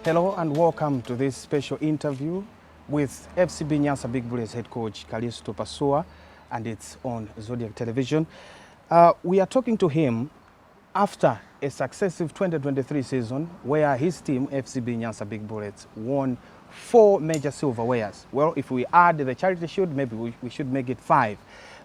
Hello and welcome to this special interview with FCB Nyasa Big Bullets head coach Kalisto Pasuwa, and it's on Zodiak television. We are talking to him after a successive 2023 season where his team, FCB Nyasa Big Bullets, won 4 major silverwares. Well, if we add the Charity Shield, maybe we should make it 5.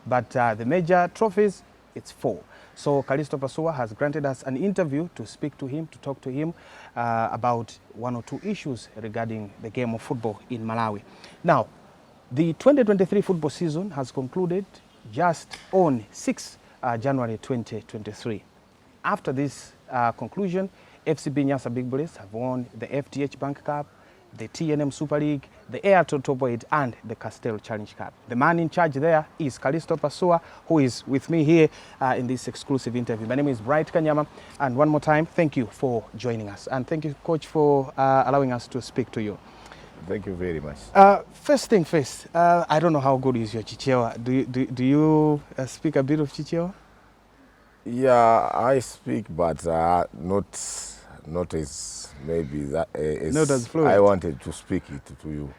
But the major trophies, it's 4. So Kalisto Pasuwa has granted us an interview to speak to him, to talk to him about 1 or 2 issues regarding the game of football in Malawi. Now, the 2023 football season has concluded just on 6 January 2023. After this conclusion, FCB Nyasa Big Bullets have won the FDH Bank Cup, the TNM Super League, the Airtel Top 8 and the Castell Challenge Cup. The man in charge there is Kalisto Pasuwa, who is with me here in this exclusive interview. My name is Bright Kanyama, and one more time, thank you for joining us. And thank you, Coach, for allowing us to speak to you. Thank you very much. First thing first, I don't know how good is your Chichewa. Do you speak a bit of Chichewa? Yeah, I speak, but not as maybe that not as fluent. I wanted to speak it to you,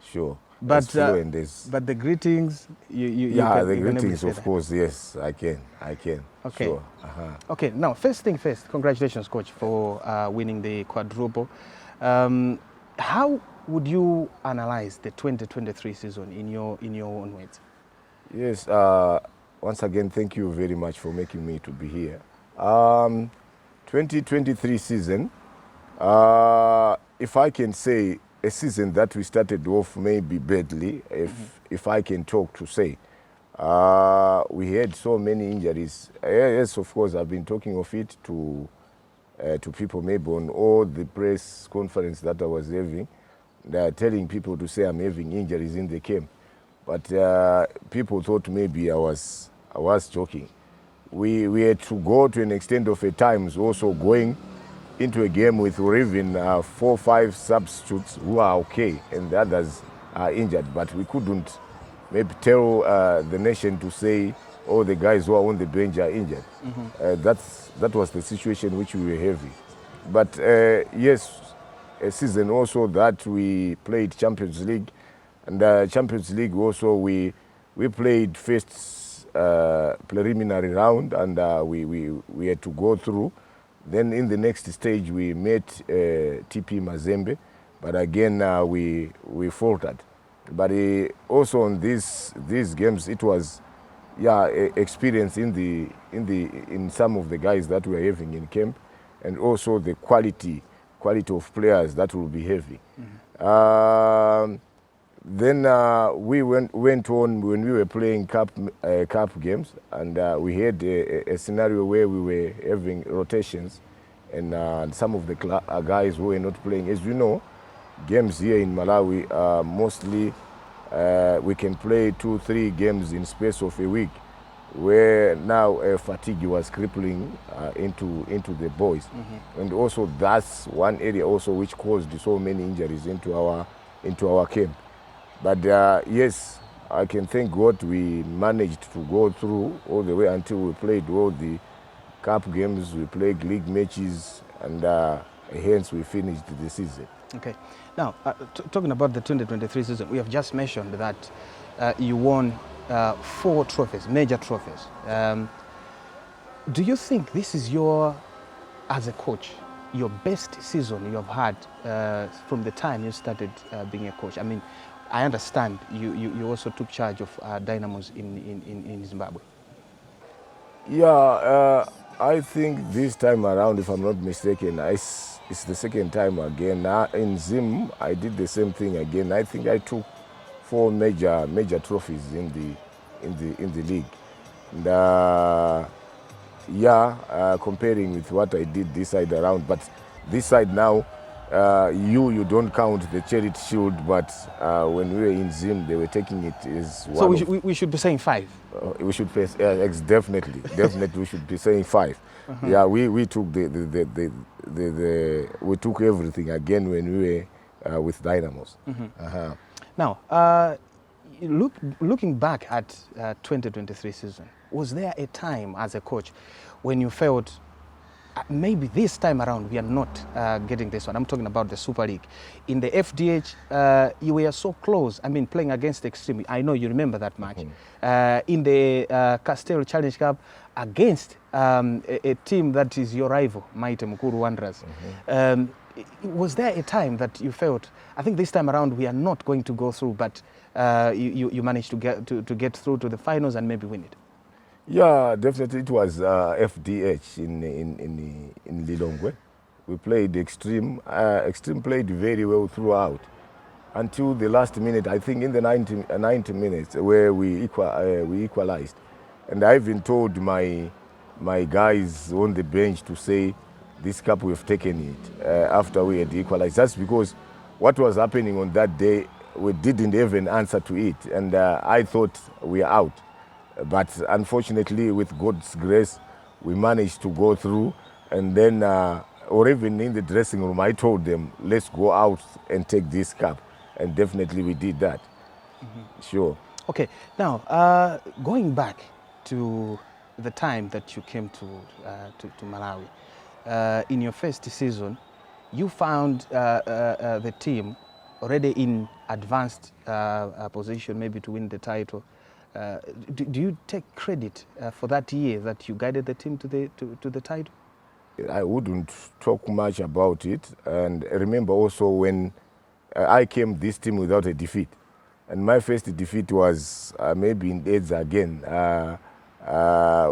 sure. But fluent as, but the greetings, the greetings, of course, yes, I can. Okay. Sure. Okay. Now, first thing first, congratulations, Coach, for winning the quadruple. How would you analyze the 2023 season in your own words? Yes. Once again, thank you very much for making me to be here. 2023 season, if I can say a season that we started off maybe badly, if I can talk to say, we had so many injuries. Yes, of course, I've been talking of it to people maybe on all the press conference that I was having. They are telling people to say I'm having injuries in the camp, but people thought maybe I was joking. We had to go to an extent of at times also going into a game with even 4 or 5 substitutes who are okay and the others are injured, but we couldn't maybe tell the nation to say, oh, the guys who are on the bench are injured. That was the situation which we were having. But yes, a season also that we played Champions League, and Champions League also we played first preliminary round, and we had to go through. Then in the next stage we met TP Mazembe, but again we faltered. But also on these games it was experience in some of the guys that we were having in camp, and also the quality of players that will be having. Then we went on when we were playing cup games, and we had a scenario where we were having rotations, and some of the guys who were not playing. As you know, games here in Malawi, mostly we can play 2-3 games in space of a week, where now fatigue was crippling into the boys. And also that's one area also which caused so many injuries into our camp. But yes, I can thank God we managed to go through all the way until we played all the cup games, we played league matches, and hence we finished the season. Okay. Now, talking about the 2023 season, we have just mentioned that you won 4 trophies, major trophies. Do you think this is as a coach, your best season you have had from the time you started being a coach? I mean, I understand you also took charge of Dynamos in Zimbabwe. Yeah, I think this time around, if I'm not mistaken, it's the second time again. In Zim, I did the same thing again. I think I took 4 major trophies in the league. And, comparing with what I did this side around, but this side now, you don't count the Charity Shield, but when we were in Zim, they were taking it as one. So we should be saying 5. We should be definitely we should be saying 5. Yeah, we took we took everything again when we were with Dynamos. Now, looking back at 2023 season, was there a time as a coach when you felt maybe this time around we are not getting this one. I'm talking about the Super League. In the FDH, you were so close. I mean, playing against Extreme. I know you remember that match. In the Castel Challenge Cup, against a team that is your rival, Maite Mukuru Wanderers. Was there a time that you felt, I think this time around we are not going to go through, but you managed to get through to the finals and maybe win it? Yeah, definitely it was FDH in Lilongwe. We played Extreme. Extreme played very well throughout until the last minute, I think in the 90 minutes where we equalized. And I even told my guys on the bench to say, this cup we've taken it after we had equalized. That's because what was happening on that day, we didn't even answer to it. And I thought we are out. But unfortunately, with God's grace, we managed to go through. And then, or even in the dressing room, I told them, let's go out and take this cup. And definitely we did that. Sure. Okay, now, going back to the time that you came to Malawi, in your first season, you found the team already in advanced position, maybe to win the title. Do you take credit for that year that you guided the team to the title? I wouldn't talk much about it. And remember also when I came this team without a defeat. And my first defeat was maybe in Edza again.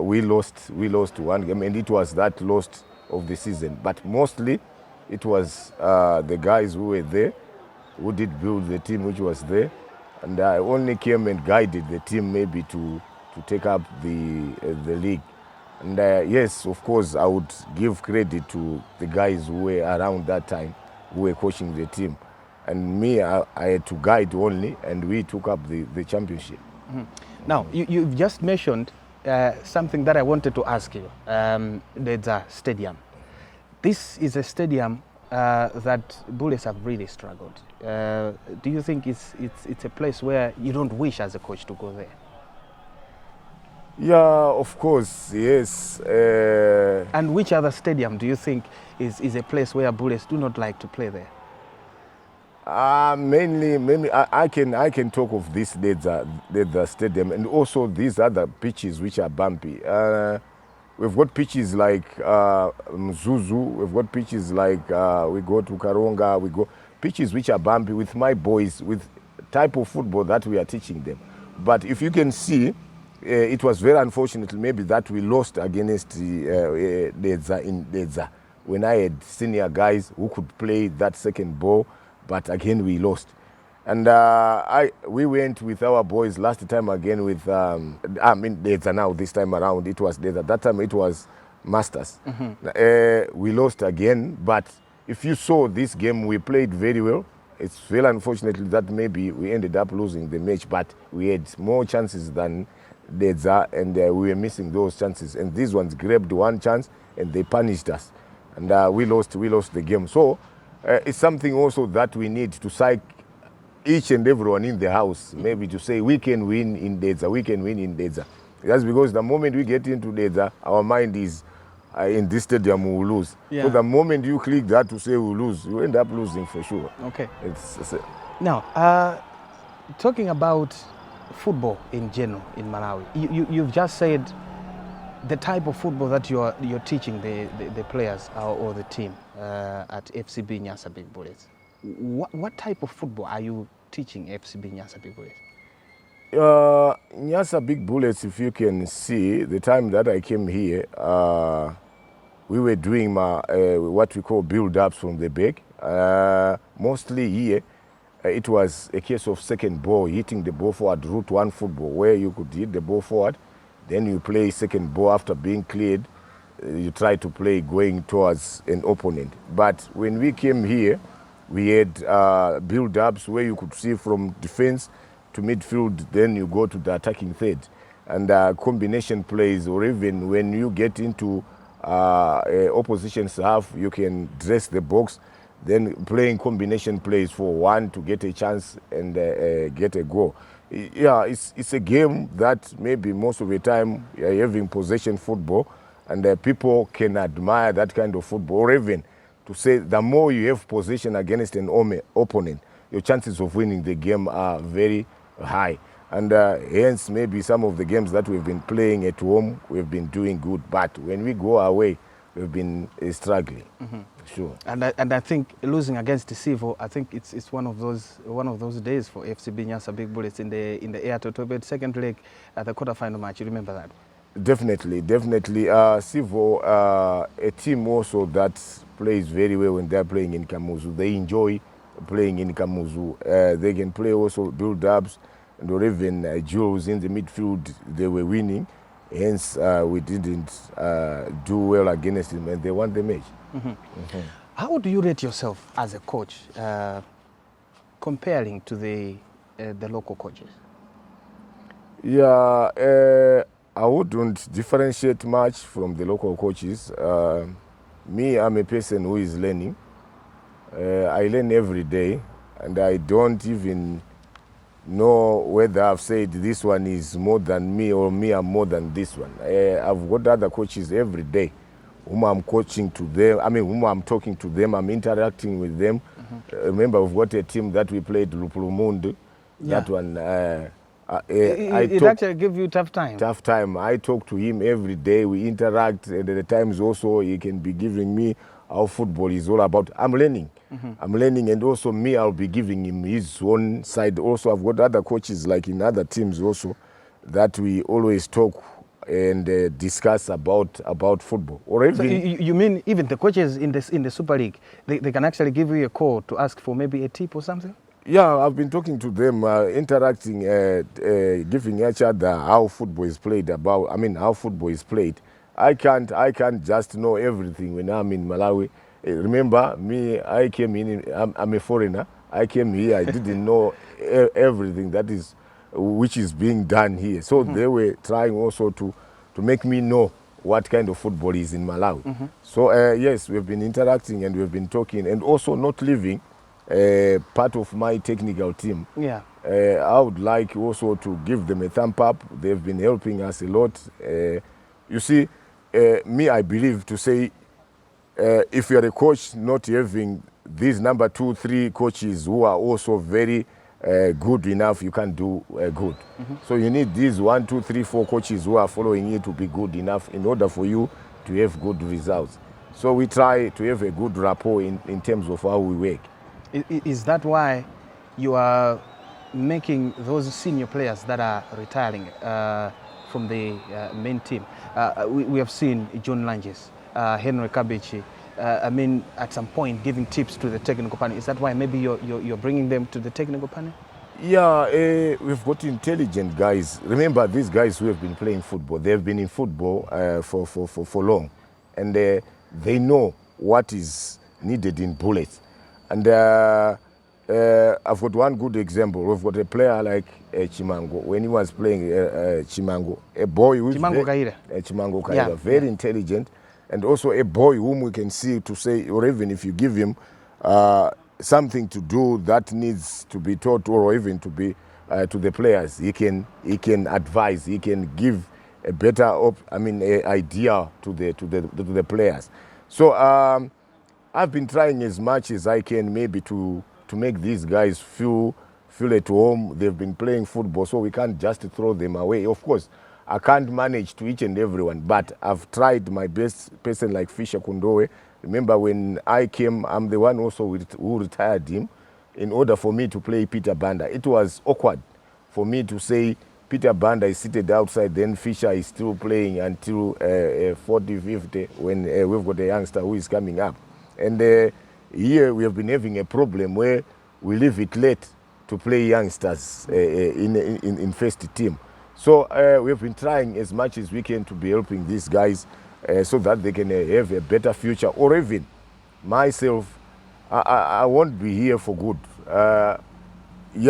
We lost one game, and it was that lost of the season. But mostly it was the guys who were there who did build the team which was there. And I only came and guided the team maybe to take up the league. And yes, of course, I would give credit to the guys who were around that time, who were coaching the team. And me, I had to guide only, and we took up the championship. Now, you've just mentioned something that I wanted to ask you. There's a stadium. This is a stadium that Bullets have really struggled. Do you think it's a place where you don't wish as a coach to go there? Yeah, of course, yes. And which other stadium do you think is a place where Bullets do not like to play there? Mainly, I can talk of this Dedza stadium and also these other pitches which are bumpy. We've got pitches like Mzuzu, we've got pitches like we go to Karonga, we go pitches which are bumpy with my boys, with type of football that we are teaching them. But if you can see, it was very unfortunate maybe that we lost against Dedza in Dedza when I had senior guys who could play that second ball, but again we lost. And we went with our boys last time again with, Dedza now, this time around, it was Dedza. That time it was Masters. We lost again, but if you saw this game, we played very well. It's very unfortunately that maybe we ended up losing the match, but we had more chances than Dedza, and we were missing those chances. And these ones grabbed one chance, and they punished us. And we lost the game. So it's something also that we need to psych each and everyone in the house, maybe to say we can win in Dedza, we can win in Dedza. That's because the moment we get into Dedza, our mind is in this stadium we will lose. Yeah. So the moment you click that to say we'll lose, you end up losing for sure. Okay. It's now, talking about football in general in Malawi, you've just said the type of football that you're teaching the players or the team at FCB Nyasa Big Bullets. What type of football are you teaching FCB Nyasa Big Bullets? Nyasa Big Bullets, if you can see, the time that I came here, we were doing what we call build-ups from the back. Mostly here, it was a case of second ball, hitting the ball forward, route one football, where you could hit the ball forward, then you play second ball after being cleared, you try to play going towards an opponent. But when we came here, we had build-ups where you could see from defense to midfield, then you go to the attacking third. And combination plays, or even when you get into opposition's half, you can dress the box, then playing combination plays for one to get a chance and get a goal. Yeah, it's a game that maybe most of the time you're having possession football, and people can admire that kind of football, or even to say the more you have possession against an opponent, your chances of winning the game are very high. And hence, maybe some of the games that we've been playing at home, we've been doing good. But when we go away, we've been struggling. Sure. And I think losing against Sivo, I think it's one of those days for FCB Nyasa Big Bullets in the Air Toto second leg at the quarterfinal match. You remember that? Definitely. Sivo, a team also that plays very well when they're playing in Kamuzu. They enjoy playing in Kamuzu. They can play also build-ups, and or even duels in the midfield. They were winning. Hence, we didn't do well against them, and they won the match. How do you rate yourself as a coach, comparing to the local coaches? Yeah, I wouldn't differentiate much from the local coaches. Me, I'm a person who is learning. I learn every day, and I don't even know whether I've said this one is more than me or me I'm more than this one. I've got other coaches every day whom I'm coaching to them, whom I'm talking to them, I'm interacting with them. Remember, we've got a team that we played, Lupulumundi. Yeah. That one, it actually gives you tough time. Tough time. I talk to him every day, we interact, and at the times also he can be giving me how football is all about. I'm learning. I'm learning, and also me, I'll be giving him his own side. Also, I've got other coaches like in other teams also that we always talk and discuss about football. Or even, so you mean even the coaches in the Super League, they can actually give you a call to ask for maybe a tip or something? Yeah, I've been talking to them, interacting, giving each other how football is played. How football is played. I can't just know everything when I'm in Malawi. Remember, me, I came in. I'm a foreigner. I came here. I didn't know everything which is being done here. So they were trying also to make me know what kind of football is in Malawi. So yes, we've been interacting and we've been talking, and also not leaving part of my technical team. Yeah. I would like also to give them a thumb up. They've been helping us a lot. You see, me, I believe to say, if you're a coach not having these number 2, 3 coaches who are also very good enough, you can't do good. So you need these 1, 2, 3, 4 coaches who are following you to be good enough in order for you to have good results. So we try to have a good rapport in terms of how we work. Is that why you are making those senior players that are retiring from the main team? We have seen John Langes, Henry Kabichi, at some point giving tips to the technical panel. Is that why maybe you're bringing them to the technical panel? Yeah, we've got intelligent guys. Remember, these guys who have been playing football, they've been in football for long, and they know what is needed in bullets. And I've got one good example. We've got a player like Chimango. When he was playing Chimango, a boy who's Chimango Kaizer, very intelligent, and also a boy whom we can see to say, or even if you give him something to do that needs to be taught, or even to be to the players, he can advise, he can give a better idea to the players. So I've been trying as much as I can, maybe to make these guys feel at home. They've been playing football, so we can't just throw them away. Of course, I can't manage to each and everyone, but I've tried my best. Person like Fisher Kundowe, remember when I came, I'm the one also who retired him in order for me to play Peter Banda. It was awkward for me to say Peter Banda is seated outside, then Fisher is still playing until 40, 50, when we've got a youngster who is coming up. And here we have been having a problem where we leave it late to play youngsters in first team. So we've been trying as much as we can to be helping these guys so that they can have a better future. Or even myself, I won't be here for good.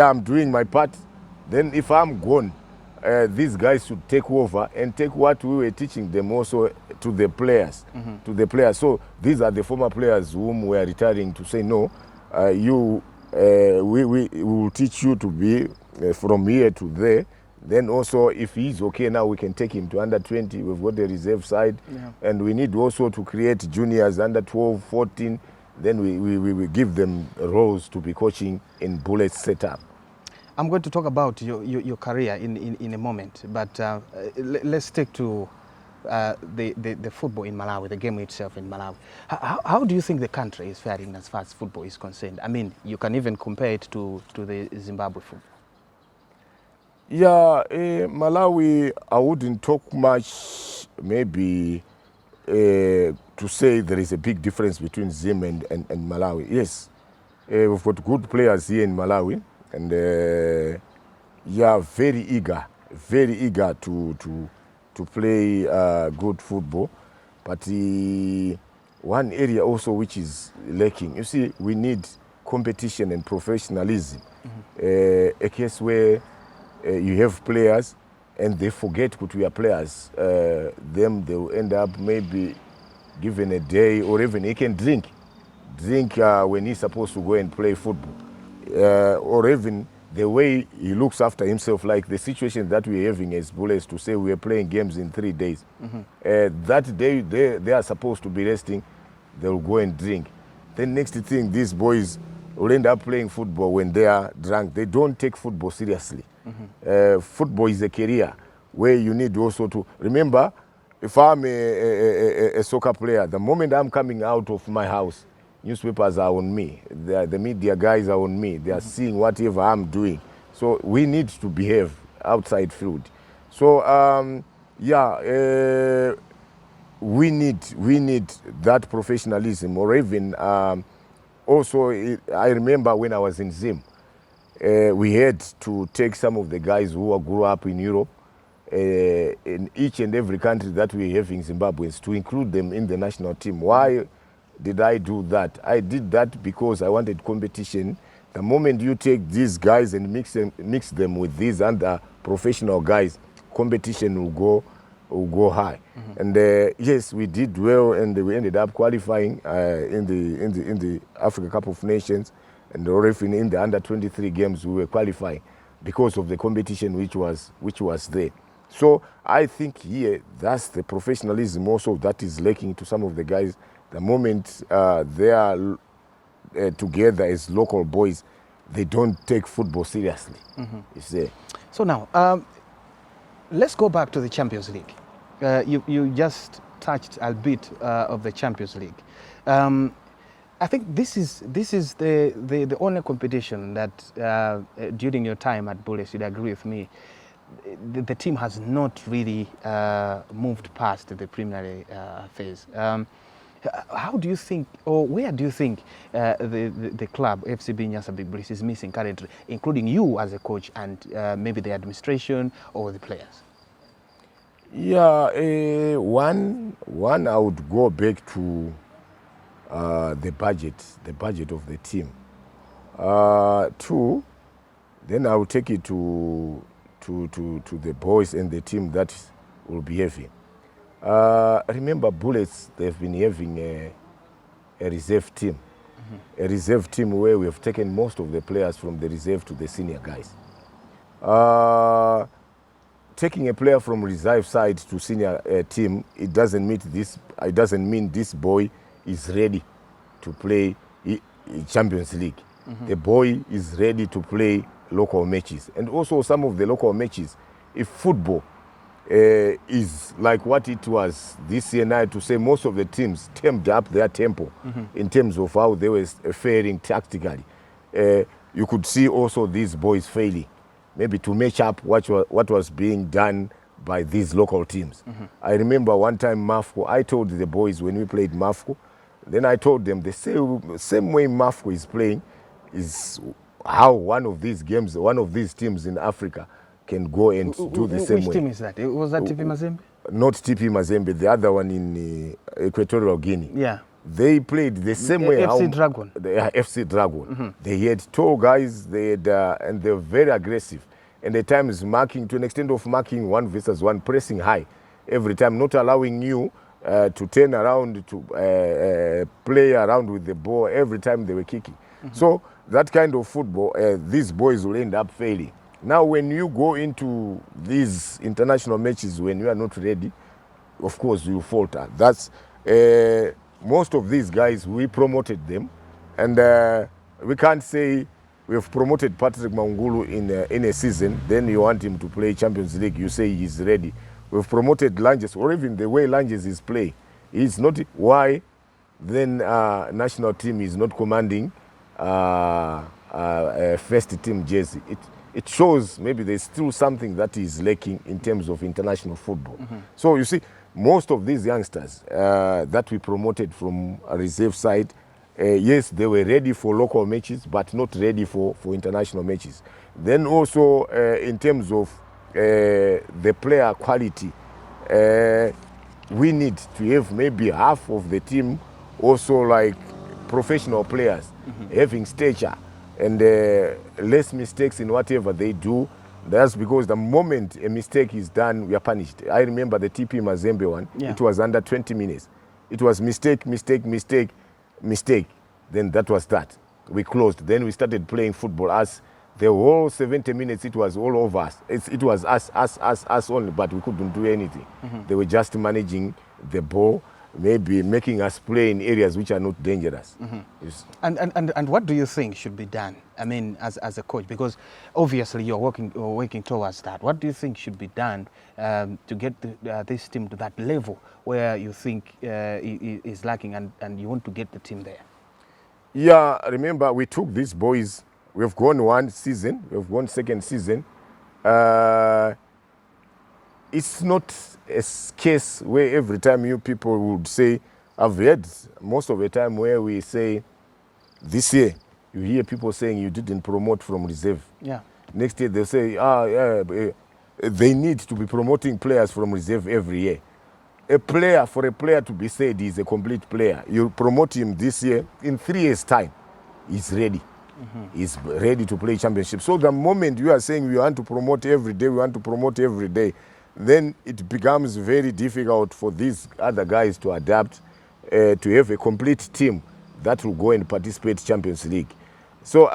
I'm doing my part. Then if I'm gone, these guys should take over and take what we were teaching them also to the players. So these are the former players whom we are retiring to say, no, we will teach you to be from here to there. Then also, if he's okay now, we can take him to under 20. We've got the reserve side. Yeah. And we need also to create juniors under 12, 14. Then we give them roles to be coaching in Bullets setup. I'm going to talk about your career in a moment, but let's stick to the football in Malawi, the game itself in Malawi. How do you think the country is faring as far as football is concerned? I mean, you can even compare it to the Zimbabwe football. Yeah, Malawi, I wouldn't talk much, maybe to say there is a big difference between Zim and Malawi. Yes, we've got good players here in Malawi, and yeah, very eager to play good football. But one area also which is lacking, you see, we need competition and professionalism. A case where you have players and they forget that we are players. They will end up maybe given a day, or even he can drink when he's supposed to go and play football, or even the way he looks after himself, like the situation that we're having as Bullets, to say we are playing games in 3 days. That day they are supposed to be resting, they'll go and drink. Then next thing, these boys will end up playing football when they are drunk. They don't take football seriously. Football is a career where you need also to remember, if I'm a soccer player, the moment I'm coming out of my house, newspapers are on me, the media guys are on me, they are seeing whatever I'm doing. So we need to behave outside field. So yeah, we need that professionalism, or even also, I remember when I was in Zim, we had to take some of the guys who grew up in Europe, in each and every country that we have in Zimbabweans, to include them in the national team. Why did I do that? I did that because I wanted competition. The moment you take these guys and mix them with these other professional guys, competition will go high. And yes, we did well, and we ended up qualifying in the Africa Cup of Nations, and even in the under 23 games we were qualifying because of the competition which was there. So I think here that's the professionalism also that is lacking to some of the guys. The moment they are together as local boys, they don't take football seriously. You see. So now, let's go back to the Champions League. You just touched a bit of the Champions League. I think this is the only competition that during your time at Bullets, you'd agree with me, the team has not really moved past the preliminary phase. How do you think, or where do you think the club, FCB Nyasa Big Bullets, is missing currently, including you as a coach and maybe the administration or the players? Yeah, one I would go back to the budget of the team. Two, then I will take it to the boys and the team that will be having. Remember, Bullets, they've been having a reserve team. A reserve team where we have taken most of the players from the reserve to the senior guys. Taking a player from reserve side to senior team, it doesn't mean this boy is ready to play Champions League. The boy is ready to play local matches. And also some of the local matches, if football is like what it was this year now, to say most of the teams tamed up their tempo in terms of how they were faring tactically. You could see also these boys failing, maybe to match up what was being done by these local teams. I remember one time Mafco, I told the boys when we played Mafco, then I told them the same way Mafco is playing is how one of these teams in Africa can go and do the same way. Which team is that? Was that TP Mazembe? Not TP Mazembe, the other one in Equatorial Guinea. Yeah. They played the same way. FC Dragon. FC Dragon. They had tall guys, and they were very aggressive. And at times marking, to an extent of marking 1 versus 1, pressing high every time, not allowing you to turn around, to play around with the ball every time they were kicking. So that kind of football, these boys will end up failing. Now, when you go into these international matches, when you are not ready, of course you falter. That's most of these guys, we promoted them, and we can't say we've promoted Patrick Mangulu in a season, then you want him to play Champions League, you say he's ready. We've promoted Langes, or even the way Langes is playing, he's not. Why then national team is not commanding first team jersey? It shows maybe there's still something that is lacking in terms of international football. So you see, most of these youngsters that we promoted from a reserve side, yes, they were ready for local matches, but not ready for international matches. Then also in terms of the player quality, we need to have maybe half of the team also like professional players, having stature and less mistakes in whatever they do. That's because the moment a mistake is done, we are punished. I remember the TP Mazembe one. Yeah. It was under 20 minutes. It was mistake, mistake, mistake, mistake. Then that was that. We closed. Then we started playing football. As the whole 70 minutes, it was all over us. It was us only, but we couldn't do anything. They were just managing the ball, maybe making us play in areas which are not dangerous. Yes. And what do you think should be done? I mean, as a coach, because obviously you're working towards that. What do you think should be done to get this team to that level where you think is lacking, and you want to get the team there? Yeah, remember we took these boys. We've gone one season. We've gone second season. It's not a case where every time you people would say, I've heard most of the time where we say, this year, you hear people saying you didn't promote from reserve. Yeah. Next year they say, they need to be promoting players from reserve every year. For a player to be said he's a complete player, you promote him this year, in 3 years' time, he's ready. He's ready to play championship. So the moment you are saying we want to promote every day, then it becomes very difficult for these other guys to adapt, to have a complete team that will go and participate in Champions League. So,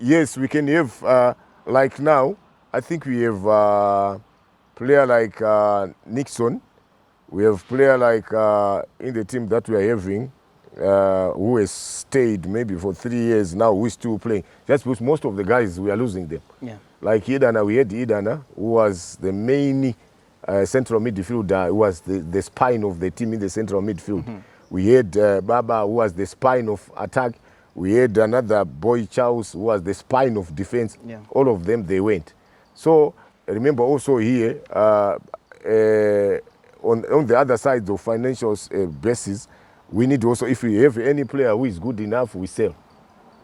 yes, we can have, like now, I think we have a player like Nixon. We have player like in the team that we are having, who has stayed maybe for 3 years now, who is still playing. Just because most of the guys, we are losing them. Yeah. Like Idana, we had Idana, who was the main central midfielder, who was the spine of the team in the central midfield. We had Baba, who was the spine of attack. We had another boy, Charles, who was the spine of defense. Yeah. All of them, they went. So remember also here, on the other side of financial basis, we need also, if we have any player who is good enough, we sell.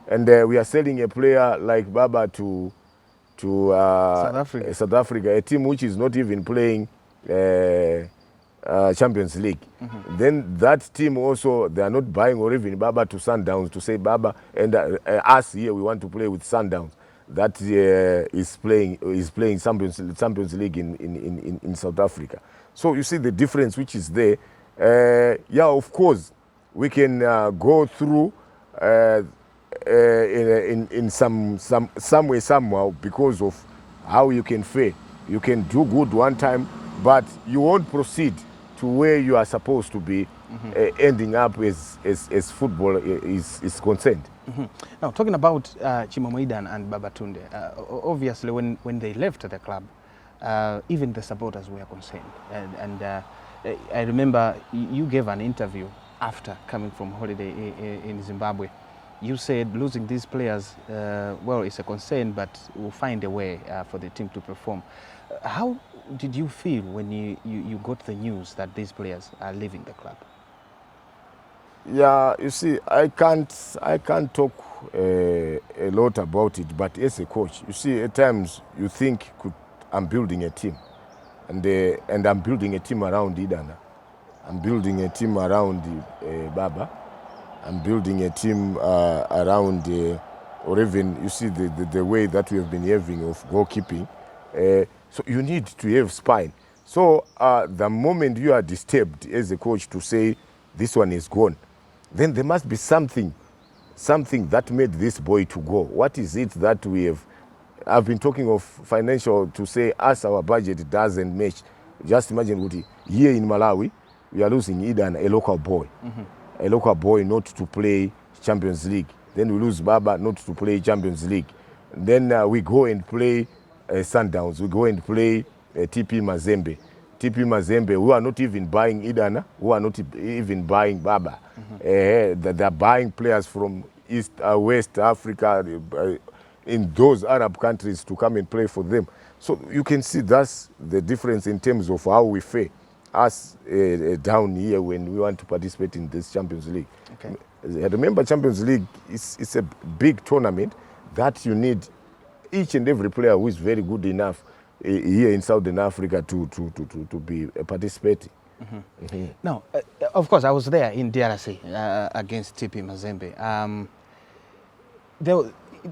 And we are selling a player like Baba to South Africa, a team which is not even playing Champions League. Then that team also, they are not buying or even Baba to Sundowns to say Baba and us here, we want to play with Sundowns. That is playing Champions League in South Africa. So you see the difference which is there. Yeah, of course, we can go through in some way, somehow, because of how you can fail. You can do good one time, but you won't proceed to where you are supposed to be, ending up as football is concerned. Now, talking about Chimamoidan and Babatunde, obviously when they left the club, even the supporters were concerned. And I remember you gave an interview after coming from holiday in Zimbabwe. You said losing these players, well, it's a concern, but we'll find a way for the team to perform. How did you feel when you got the news that these players are leaving the club? Yeah, you see, I can't talk a lot about it, but as a coach, you see, at times you think I'm building a team, and I'm building a team around Idana. I'm building a team around Baba. I'm building a team around, or even, you see, the way that we have been having of goalkeeping. So you need to have spine. So the moment you are disturbed as a coach to say, this one is gone, then there must be something that made this boy to go. What is it that we have I've been talking of financial to say as our budget doesn't match. Just imagine what here in Malawi, we are losing Idan, a local boy. A local boy not to play Champions League. Then we lose Baba not to play Champions League. Then we go and play Sundowns. We go and play TP Mazembe. TP Mazembe, who are not even buying Idana, who are not even buying Baba. They're buying players from East, West Africa, in those Arab countries to come and play for them. So you can see that's the difference in terms of how we fare us down here when we want to participate in this Champions League. Okay. Remember, Champions League is a big tournament that you need each and every player who is very good enough here in Southern Africa to be participating. Now, of course, I was there in DRC against TP Mazembe.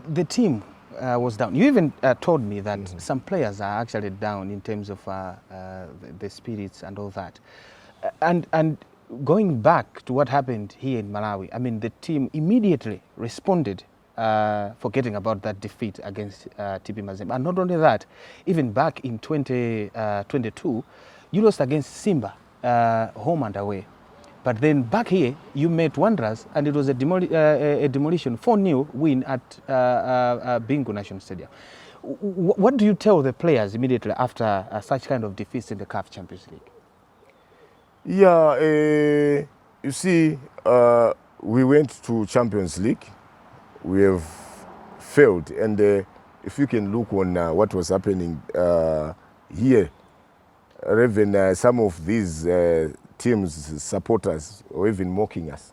The team was down. You even told me that some players are actually down in terms of the spirits and all that. And going back to what happened here in Malawi, I mean, the team immediately responded, forgetting about that defeat against TP Mazembe. And not only that, even back in 2022, you lost against Simba, home and away. But then back here, you met Wanderers, and it was a demolition 4-0 win at Bingu National Stadium. What do you tell the players immediately after such kind of defeats in the CAF Champions League? Yeah, you see, we went to Champions League. We have failed, and if you can look on what was happening here, or even some of these teams, supporters, or even mocking us.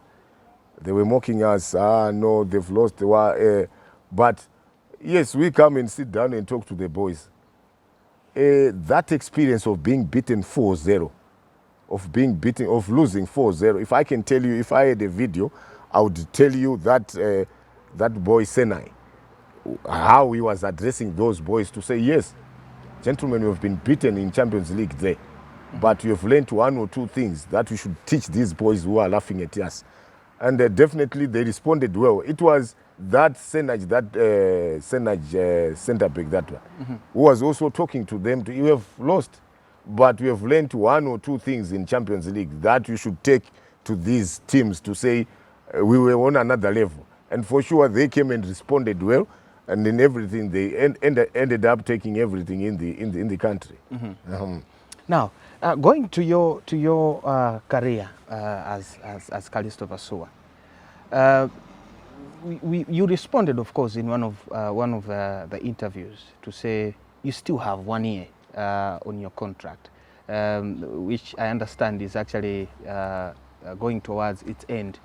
They were mocking us, no, they've lost the war. But yes, we come and sit down and talk to the boys. That experience of being beaten 4-0, of losing 4-0, if I can tell you, if I had a video, I would tell you that that boy Senai, how he was addressing those boys to say, yes, gentlemen, we have been beaten in Champions League there, but we have learned one or two things that we should teach these boys who are laughing at us. And definitely they responded well. It was that Senaj, centre back, that one, who was also talking to them, you have lost, but we have learned one or two things in Champions League that you should take to these teams to say we were on another level. And for sure, they came and responded well, and in everything they ended up taking everything in the country. Now, going to your career as Kalisto Pasuwa, you responded, of course, in one of the interviews to say you still have 1 year on your contract, which I understand is actually going towards its end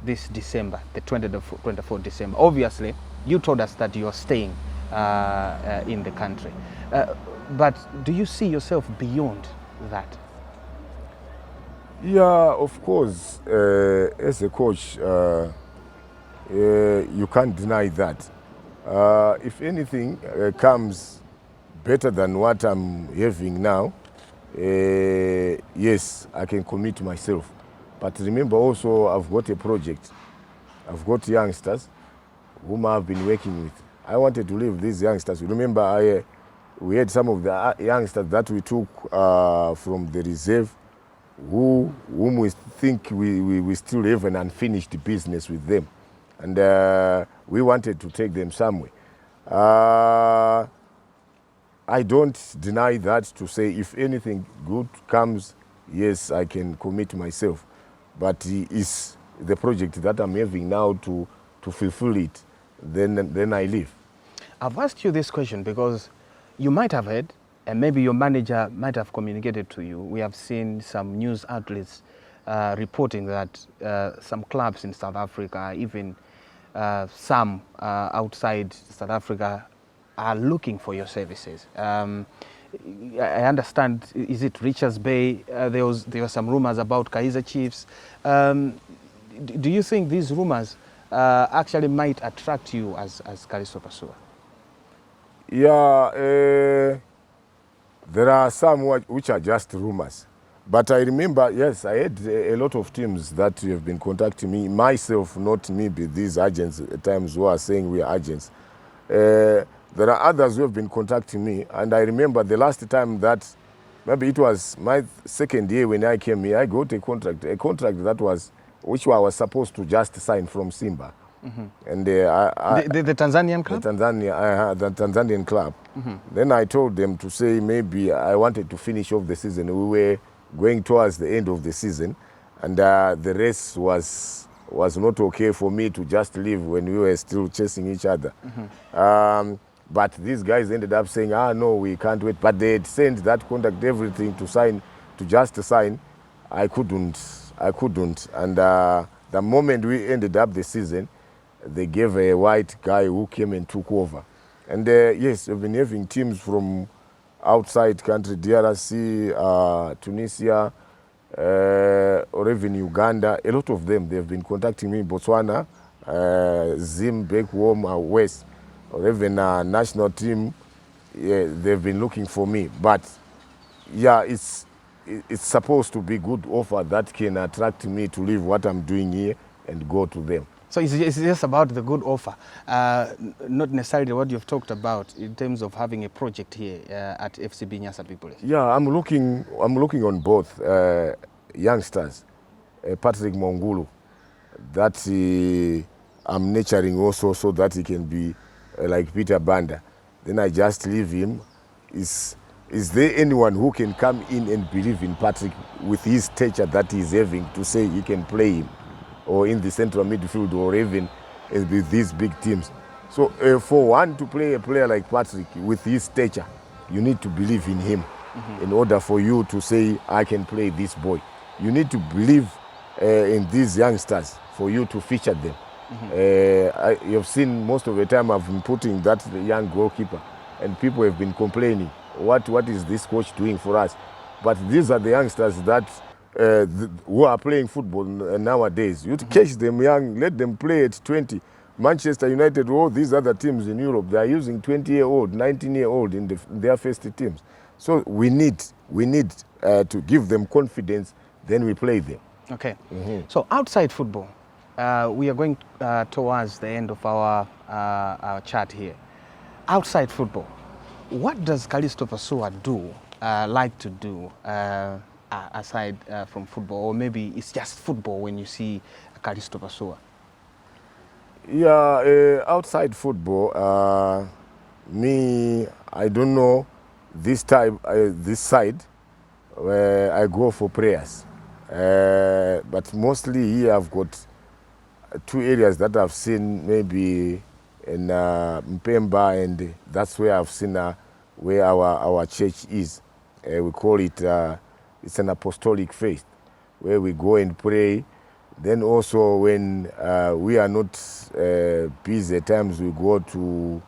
this December, the 24th December. Obviously, you told us that you're staying in the country. But do you see yourself beyond that? Yeah, of course. As a coach, you can't deny that. If anything comes better than what I'm having now, yes, I can commit myself. But remember also, I've got a project. I've got youngsters whom I've been working with. I wanted to leave these youngsters. Remember, we had some of the youngsters that we took from the reserve, whom we think we still have an unfinished business with them. And we wanted to take them somewhere. I don't deny that to say if anything good comes, yes, I can commit myself. But it's the project that I'm having now to fulfill it, then I leave. I've asked you this question because you might have heard, and maybe your manager might have communicated to you. We have seen some news outlets reporting that some clubs in South Africa, even some outside South Africa, are looking for your services. I understand, is it Richards Bay? There were some rumors about Kaizer Chiefs. Do you think these rumors actually might attract you as Kalisto Pasuwa? Yeah, there are some which are just rumors. But I remember, yes, I had a lot of teams that have been contacting me, myself, not me, but these agents at times who are saying we are agents. There are others who have been contacting me, and I remember the last time that, maybe it was my second year when I came here, I got a contract that was, which I was supposed to just sign from Simba. And the Tanzanian club? The Tanzanian club. Then I told them to say maybe I wanted to finish off the season. We were going towards the end of the season, and the race was not okay for me to just leave when we were still chasing each other. But these guys ended up saying, no, we can't wait. But they had sent that contract, everything to sign, to just sign. I couldn't. And the moment we ended up the season, they gave a white guy who came and took over. And yes, we've been having teams from outside country, DRC, Tunisia, or even Uganda. A lot of them, they've been contacting me, Botswana, Zim, back home, West, or even national team. Yeah, they've been looking for me. But yeah, it's supposed to be good offer that can attract me to leave what I'm doing here and go to them. So it's just about the good offer, not necessarily what you've talked about in terms of having a project here at FCB Nyasa Big Bullets. Yeah, I'm looking on both youngsters, Patrick Mongulu, that I'm nurturing also so that he can be like Peter Banda. Then I just leave him. Is there anyone who can come in and believe in Patrick with his stature that he's having to say he can play him, or in the central midfield, or even with these big teams? So for one to play a player like Patrick with his stature, you need to believe in him in order for you to say, I can play this boy. You need to believe in these youngsters for you to feature them. You've seen most of the time I've been putting that young goalkeeper, and people have been complaining, what is this coach doing for us? But these are the youngsters that who are playing football nowadays. You catch them young, let them play at 20. Manchester United, all these other teams in Europe, they are using 20-year-old, 19-year-old in their first teams. So we need to give them confidence, then we play them. Okay. So outside football, we are going towards the end of our chat here. Outside football, what does Kalisto Pasuwa like to do aside from football, or maybe it's just football when you see Kalisto Pasuwa? Yeah, outside football, me, I don't know this side where I go for prayers. But mostly here I've got two areas that I've seen, maybe in Mpemba, and that's where I've seen where our church is. We call it, it's an apostolic faith, where we go and pray. Then also when we are not busy at times, we go to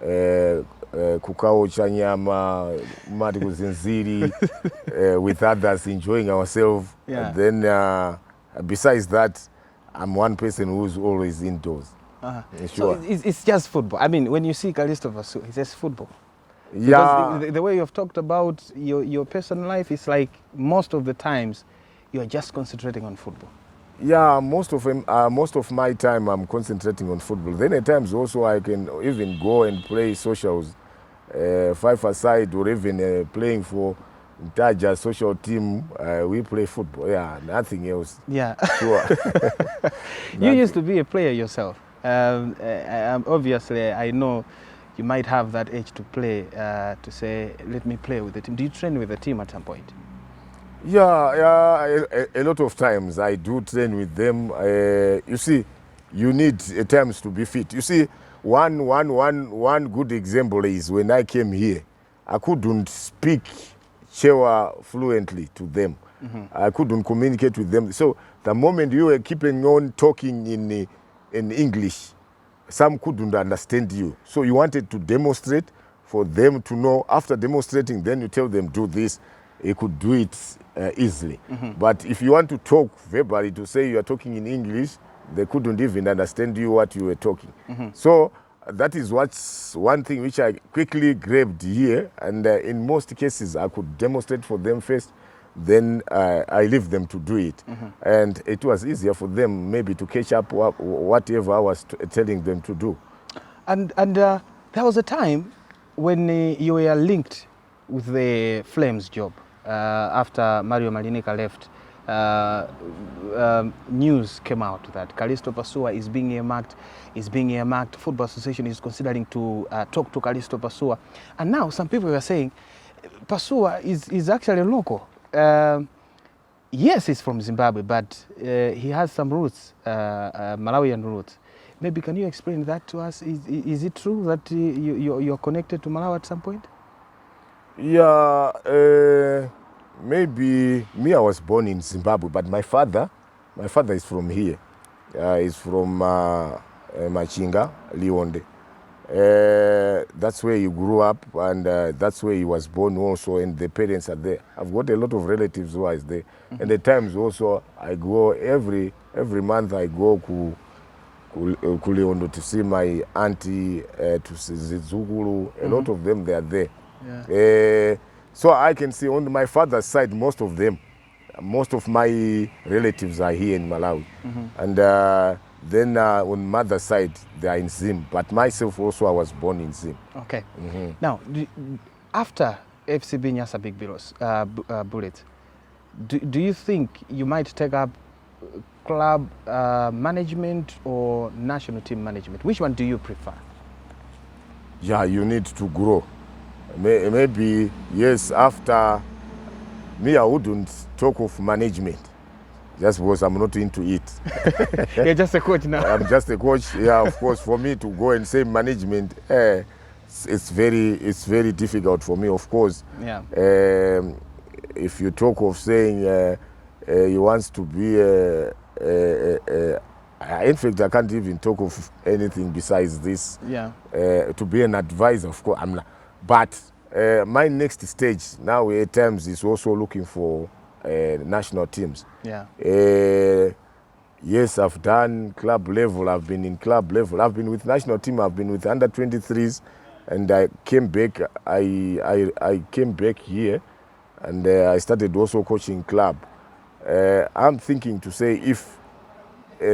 Kukao, Kanyama, Matikuzinziri, with others, enjoying ourselves. Yeah. Then besides that, I'm one person who's always indoors. Sure. So it's just football. I mean, when you see Kalisto Pasuwa, it's just football. Yeah. Because the way you've talked about your personal life, it's like most of the times you're just concentrating on football. Yeah, most of my time I'm concentrating on football. Then at times also I can even go and play socials, five-a-side, or even playing for Ntaja social team. We play football. Yeah, nothing else. Yeah. Sure. You used to be a player yourself. Obviously, I know you might have that edge to play, to say, let me play with the team. Do you train with the team at some point? Yeah, a lot of times I do train with them. You see, you need at times to be fit. You see, one good example is when I came here, I couldn't speak Chewa fluently to them. I couldn't communicate with them. So the moment you were keeping on talking in English, some couldn't understand you. So you wanted to demonstrate for them to know. After demonstrating, then you tell them, do this. You could do it easily. But if you want to talk verbally, to say you are talking in English, they couldn't even understand you what you were talking. So that is what's one thing which I quickly grabbed here, and in most cases I could demonstrate for them first, then I leave them to do it. And it was easier for them maybe to catch up whatever I was telling them to do. And there was a time when you were linked with the Flames job after Mario Malinika left. News came out that Kalisto Pasuwa is being earmarked. Football Association is considering to talk to Kalisto Pasuwa. And now some people were saying Pasuwa is actually local. Yes, he's from Zimbabwe, but he has some roots, Malawian roots. Maybe can you explain that to us? Is it true that you're connected to Malawi at some point? Yeah, maybe me, I was born in Zimbabwe, but my father is from here. He's from Machinga, Liwonde. That's where he grew up, and that's where he was born also, and the parents are there. I've got a lot of relatives who are there. Mm-hmm. And at times also, I go every month, I go to Liwonde to see my auntie, to see Zizukulu. A lot of them, they are there. Yeah. So I can see on my father's side, most of my relatives are here in Malawi. Mm-hmm. And then on mother's side, they are in Zim. But myself also, I was born in Zim. Okay. Mm-hmm. Now, after FCB Nyasa Big Bullets, do you think you might take up club management or national team management? Which one do you prefer? Yeah, you need to grow. Maybe, yes, after me, I wouldn't talk of management just because I'm not into it. You're just a coach now. I'm just a coach. Yeah, of course, for me to go and say management, it's very difficult for me, of course. Yeah. If you talk of saying he wants to be in fact, I can't even talk of anything besides this. Yeah. To be an advisor, of course, I'm not. But my next stage now at times is also looking for national teams. Yeah. Yes, I've done club level. I've been in club level. I've been with national team. I've been with under 23s, and I came back. I came back here, and I started also coaching club. I'm thinking to say if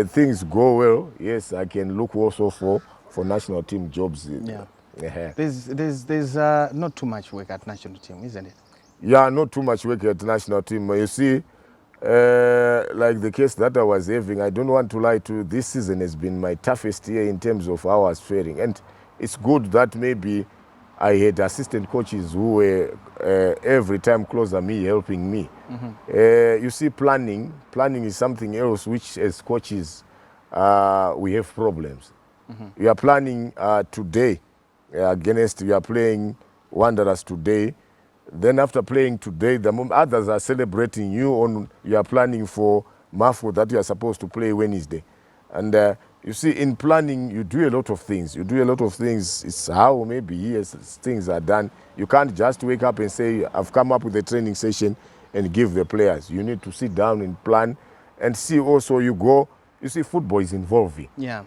things go well, yes, I can look also for national team jobs. Yeah. There's not too much work at national team, isn't it? Yeah, not too much work at national team. You see, like the case that I was having, I don't want to lie to you, this season has been my toughest year in terms of how I was faring. And it's good that maybe I had assistant coaches who were every time closer me, helping me. Mm-hmm. You see, planning is something else which as coaches we have problems. Mm-hmm. We are planning today. Against you are playing Wanderers today. Then after playing today, the moment others are celebrating you are planning for Mafo that you are supposed to play Wednesday. And you see, in planning, you do a lot of things. It's how maybe yes, things are done. You can't just wake up and say, I've come up with a training session and give the players. You need to sit down and plan and see also you see, football is evolving. Yeah.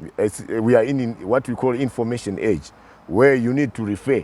We are in what we call information age, where you need to refer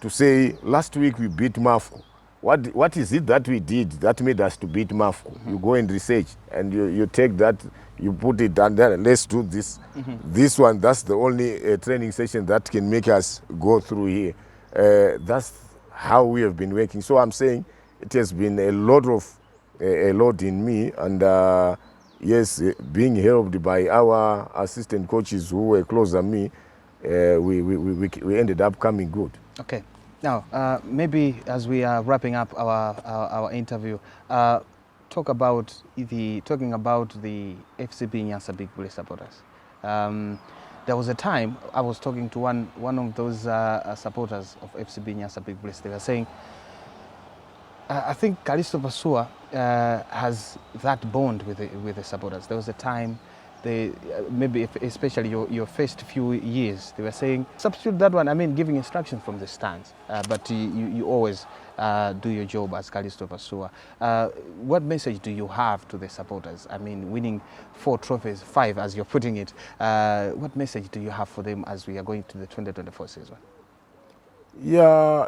to say, last week we beat Mafco. What is it that we did that made us to beat Mafco? Mm-hmm. You go and research, and you take that, you put it down there, let's do this. Mm-hmm. This one, that's the only training session that can make us go through here. That's how we have been working. So I'm saying it has been a lot in me, and yes, being helped by our assistant coaches who were close to me, we ended up coming good. Okay. Now, maybe as we are wrapping up our interview, talking about the FCB Nyasa Big Bullets supporters. There was a time I was talking to one of those supporters of FCB Nyasa Big Bullets. They were saying, I think Kalisto Pasuwa has that bond with the supporters. There was a time, maybe especially your first few years, they were saying, substitute that one, I mean giving instructions from the stands, but you always do your job as Kalisto Pasuwa. What message do you have to the supporters? I mean, winning 4 trophies, 5 as you're putting it, what message do you have for them as we are going to the 2024 season? Yeah,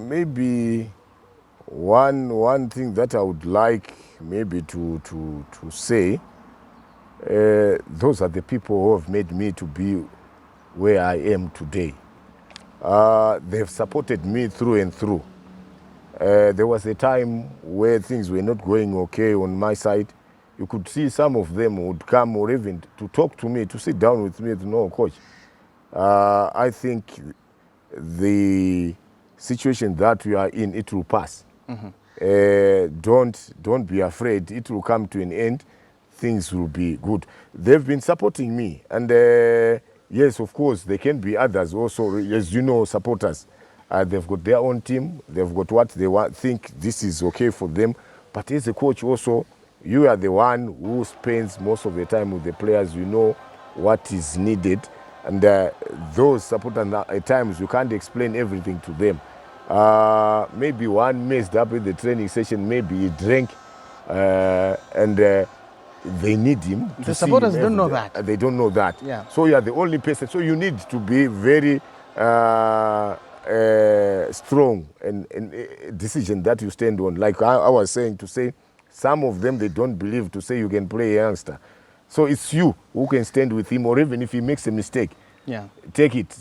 maybe one thing that I would like maybe to say, those are the people who have made me to be where I am today. They've supported me through and through. There was a time where things were not going okay on my side. You could see some of them would come or even to talk to me, to sit down with me, to know, coach, I think the situation that we are in, it will pass. Don't be afraid. It will come to an end. Things will be good. They've been supporting me. And yes, of course, there can be others also, as you know, supporters. They've got their own team. They've got what they think this is okay for them. But as a coach also, you are the one who spends most of the time with the players. You know what is needed. And those supporters, at times, you can't explain everything to them. Maybe one messed up in the training session, maybe he drank, and they need him. The supporters don't know that. They don't know that. Yeah. So you are the only person. So you need to be very strong in decision that you stand on. Like I was saying, to say some of them, they don't believe to say you can play a youngster. So it's you who can stand with him, or even if he makes a mistake, take it.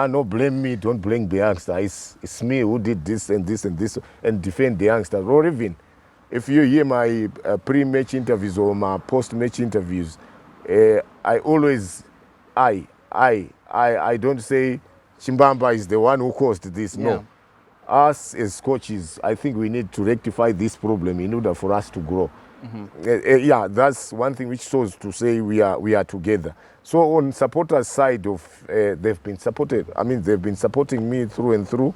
No, blame me, don't blame the youngster. It's me who did this and this and this, and defend the youngster. Or even, if you hear my pre-match interviews or my post-match interviews, I always, I don't say Chimbamba is the one who caused this. No. Us as coaches, I think we need to rectify this problem in order for us to grow. That's one thing which shows to say we are together. So on supporters' side of, they've been supported. I mean, they've been supporting me through and through.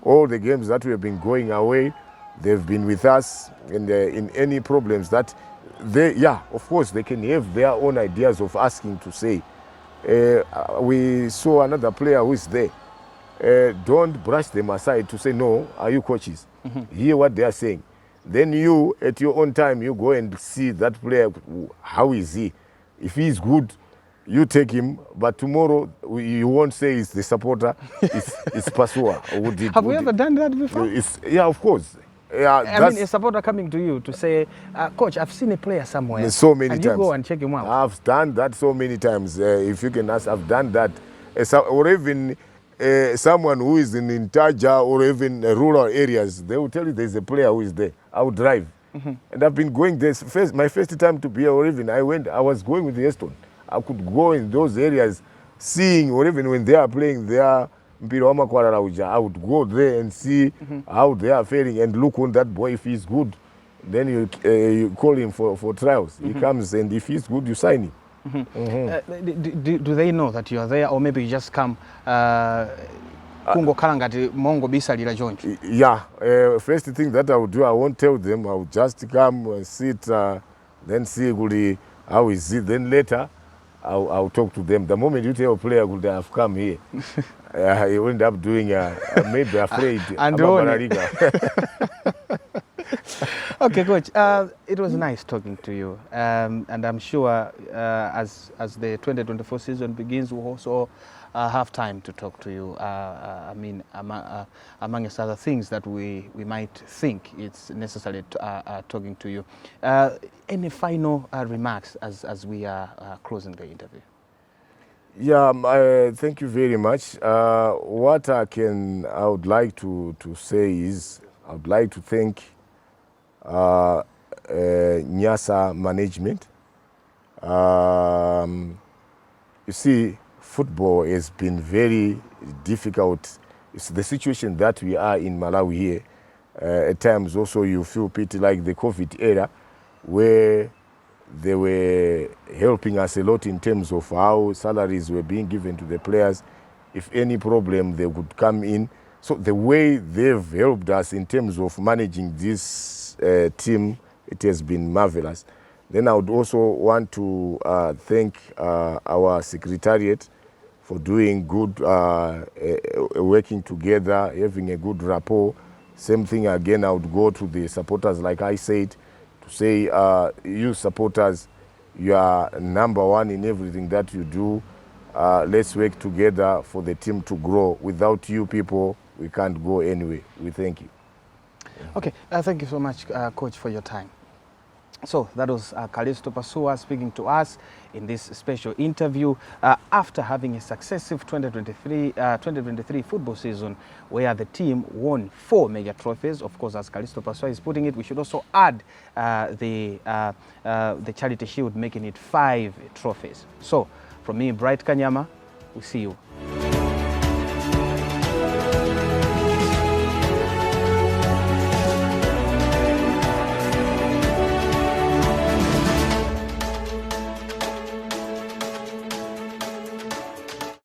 All the games that we have been going away, they've been with us. And in any problems that they, of course, they can have their own ideas of asking to say. We saw another player who is there. Don't brush them aside to say, no, are you coaches? Hear what they are saying. Then you, at your own time, you go and see that player, how is he? If he is good, you take him, but tomorrow you won't say it's the supporter, it's Pasuwa. Have we ever done that before? Yeah, of course. Yeah, I mean, a supporter coming to you to say, Coach, I've seen a player somewhere. So many times. And you go and check him out. I've done that so many times. If you can ask, I've done that. Or even someone who is in Intaja or even rural areas, they will tell you there's a player who is there. I will drive. And I've been going there. My first time to be here, or even I was going with Heston. I could go in those areas, seeing, or even when they are playing their Mpira wa Makwararauja, I would go there and see how they are faring and look on that boy. If he's good, then you call him for trials. He comes, and if he's good, you sign him. Do they know that you are there, or maybe you just come kungo kalangati mongo bisalira joint? First thing that I would do, I won't tell them. I would just come and sit, then see how is it. Then later, I'll talk to them. The moment you tell a player, I've come here, you end up doing maybe afraid. Okay, Coach. It was nice talking to you, and I'm sure as the 2024 season begins, we'll also have time to talk to you. I mean, amongst other things that we might think it's necessary to, talking to you. Any final remarks as we are closing the interview? Thank you very much. What I would like to say is, I would like to thank Nyasa management. You see, football has been very difficult. It's the situation that we are in Malawi here. At times also you feel pity, like the COVID era, where they were helping us a lot in terms of how salaries were being given to the players. If any problem, they would come in. So the way they've helped us in terms of managing this team, it has been marvelous. Then I would also want to thank our secretariat for doing good, working together, having a good rapport. Same thing again, I would go to the supporters, like I said, to say, you supporters, you are number one in everything that you do. Let's work together for the team to grow. Without you people, we can't go anywhere. We thank you. Okay, thank you so much, Coach, for your time. So that was Kalisto Pasuwa speaking to us in this special interview after having a successive 2023 football season where the team won 4 mega trophies. Of course, as Kalisto Pasuwa is putting it, we should also add the Charity Shield, making it 5 trophies. So from me, Bright Kanyama, we see you.